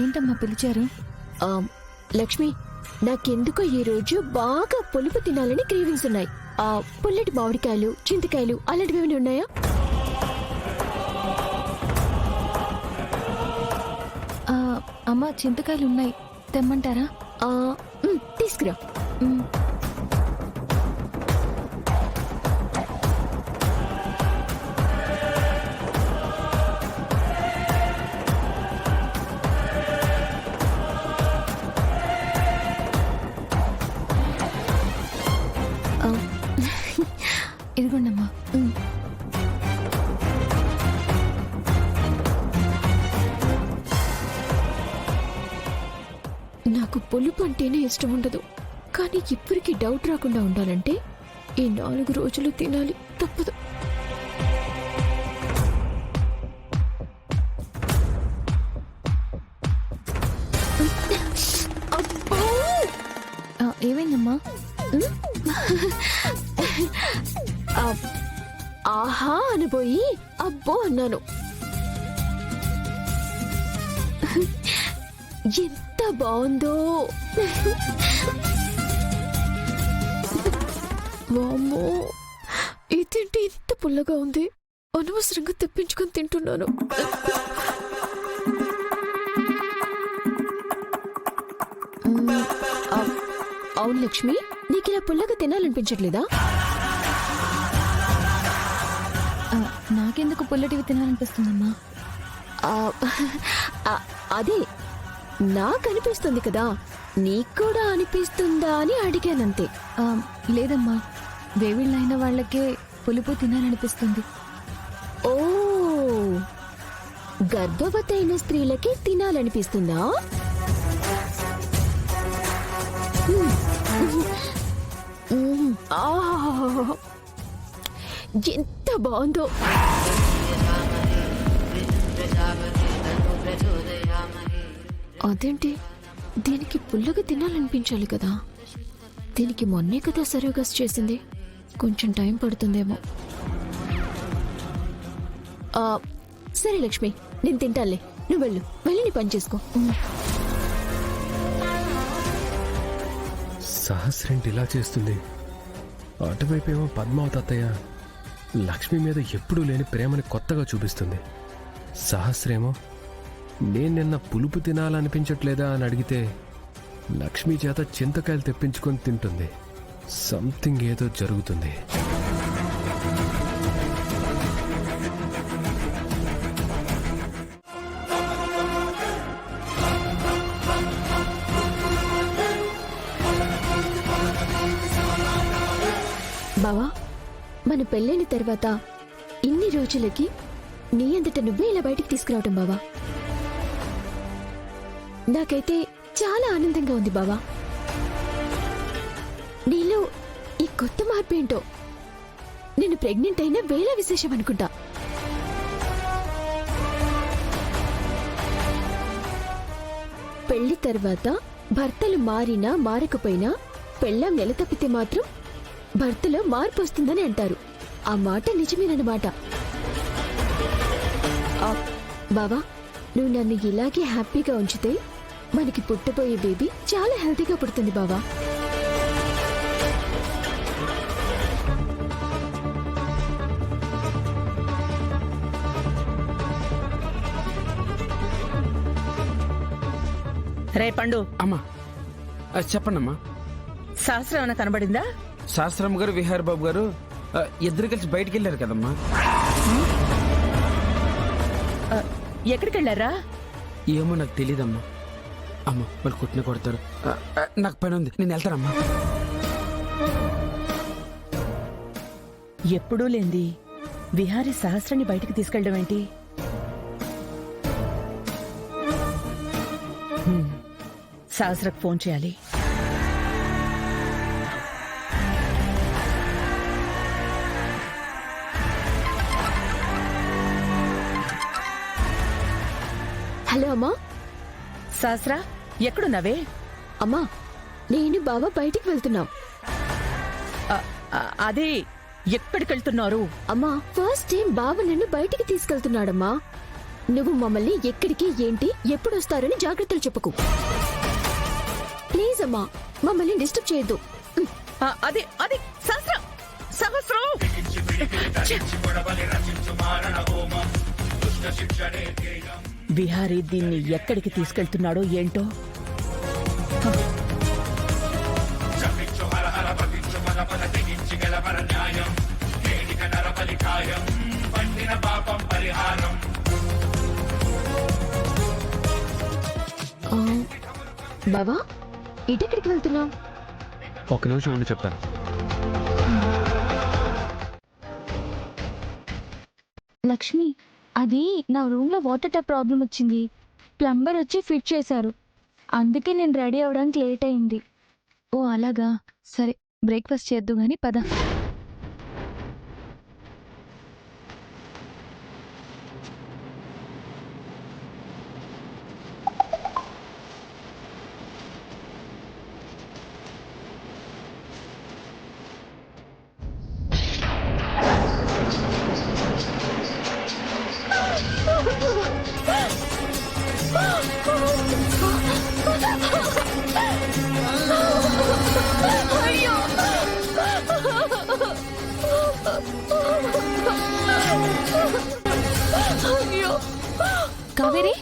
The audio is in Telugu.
ఏంటమ్మా పిలిచారు? లక్ష్మి, నాకెందుకో ఈ రోజు బాగా పులుపు తినాలని క్రేవింగ్స్ ఉన్నాయి. పుల్లటి మామిడికాయలు, చింతకాయలు అలాంటివి ఏమైనా ఉన్నాయా? అమ్మా చింతకాయలు ఉన్నాయి, తెమ్మంటారా? తీసుకురా. ఇదిగోండమ్మా. నాకు పులుపు అంటేనే ఇష్టం ఉండదు, కానీ ఇప్పటికీ డౌట్ రాకుండా ఉండాలంటే ఈ 4 రోజులు తినాలి, తప్పదు. అబ్బో! ఏమైందమ్మా? ఆహా అనబోయి అబ్బో అన్నాను. ఎంత బాగుందో! వామ్మో, ఇదేంటి ఇంత పుల్లగా ఉంది? అనవసరంగా తెప్పించుకొని తింటున్నాను. అవును లక్ష్మి, నీకు ఇలా పుల్లగా తినాలనిపించట్లేదా? నాకెందుకు పుల్లటివి తినాలనిపిస్తుందమ్మా? అదే నాకు అనిపిస్తుంది కదా, నీకు కూడా అనిపిస్తుందా అని అడిగానంతే. లేదమ్మా, వేవిళ్ళైన వాళ్ళకే పులుపు తినాలనిపిస్తుంది. ఓ, గర్భవతి అయిన స్త్రీలకి తినాలనిపిస్తుందా? ఎంత బాగుందో! అదేంటి, దీనికి పుల్లగా తినాలనిపించాలి కదా. దీనికి మొన్నే కదా సరోగస్ చేసింది, కొంచెం టైం పడుతుందేమో. సరే లక్ష్మి, నేను తింటాలే, నువ్వు వెళ్ళి నీ పని చేసుకో. సహస్రేంటి ఇలా చేస్తుంది? అటువైపేమో పద్మావతి అత్తయ్య లక్ష్మి మీద ఎప్పుడూ లేని ప్రేమని కొత్తగా చూపిస్తుంది. సహస్రేమో నేను నిన్న పులుపు తినాలనిపించట్లేదా అని అడిగితే లక్ష్మి చేత చింతకాయలు తెప్పించుకొని తింటుంది. సంథింగ్ ఏదో జరుగుతుంది. బావా, మన పెళ్ళైన తర్వాత ఇన్ని రోజులకి నీ అంతట నువ్వే ఇలా బయటికి తీసుకురావటం బావా, నాకైతే చాలా ఆనందంగా ఉంది బావా. నీలో ఈ కొత్త మార్పు ఏంటో, నేను ప్రెగ్నెంట్ అయిన వేళ విశేషం అనుకుంటా. పెళ్లి తర్వాత భర్తలు మారినా మారకపోయినా పెళ్ళాం నెల తప్పితే మాత్రం భర్తలో మార్పు వస్తుందని అంటారు. ఆ మాట నిజమేనన్నమాట. బావా, నువ్వు నన్ను ఇలాగే హ్యాపీగా ఉంచితే మనకి పుట్టబోయే బేబీ చాలా హెల్తీగా పుడుతుంది బావా. రే పండు. అమ్మా చెప్పండమ్మా. శాస్త్రం ఏమైనా కనబడిందా? శాస్త్రం గారు, విహార్ బాబు గారు ఇద్దరు కలిసి బయటికి వెళ్ళారు కదమ్మా. ఎక్కడికి వెళ్ళారా? ఏమో నాకు తెలీదమ్మా. అమ్మ వాళ్ళు కొట్టిన కొడతారు, నాకు పని ఉంది, నేను వెళ్తానమ్మా. ఎప్పుడూ లేంది విహారీ సహస్రాన్ని బయటికి తీసుకెళ్ళడం ఏంటి? సహస్రకు ఫోన్ చేయాలి. హలో అమ్మా. సహస్రా, ఎక్కడున్నావే? అమ్మా, నేను బావ బయటికి వెళ్తున్నాం. అదే ఎక్కడికి వెళ్తున్నారు? అమ్మా, ఫస్ట్ టైం బావ నన్ను బయటికి తీసుకెళ్తున్నాడమ్మా. నువ్వు మమ్మల్ని ఎక్కడికి ఏంటి ఎప్పుడు వస్తారని జాగ్రత్తలు చెప్పుకో. ప్లీజ్ అమ్మా, మమ్మల్ని డిస్టర్బ్ చేయొద్దు. అది అది సహస్రం సహస్రం. విహారీ దీన్ని ఎక్కడికి తీసుకెళ్తున్నాడో ఏంటో. ఆ, బావా ఇటెక్కడికి వెళ్తున్నావు? ఒక నిమిషం ఉండి చెప్తాను. లక్ష్మి, అది నా రూమ్లో వాటర్ ట్యాప్ ప్రాబ్లం వచ్చింది. ప్లంబర్ వచ్చి ఫిట్ చేశారు. అందుకే నేను రెడీ అవ్వడానికి లేట్ అయింది. ఓ అలాగా, సరే బ్రేక్ఫాస్ట్ చేద్దు గాని పద. కావేరి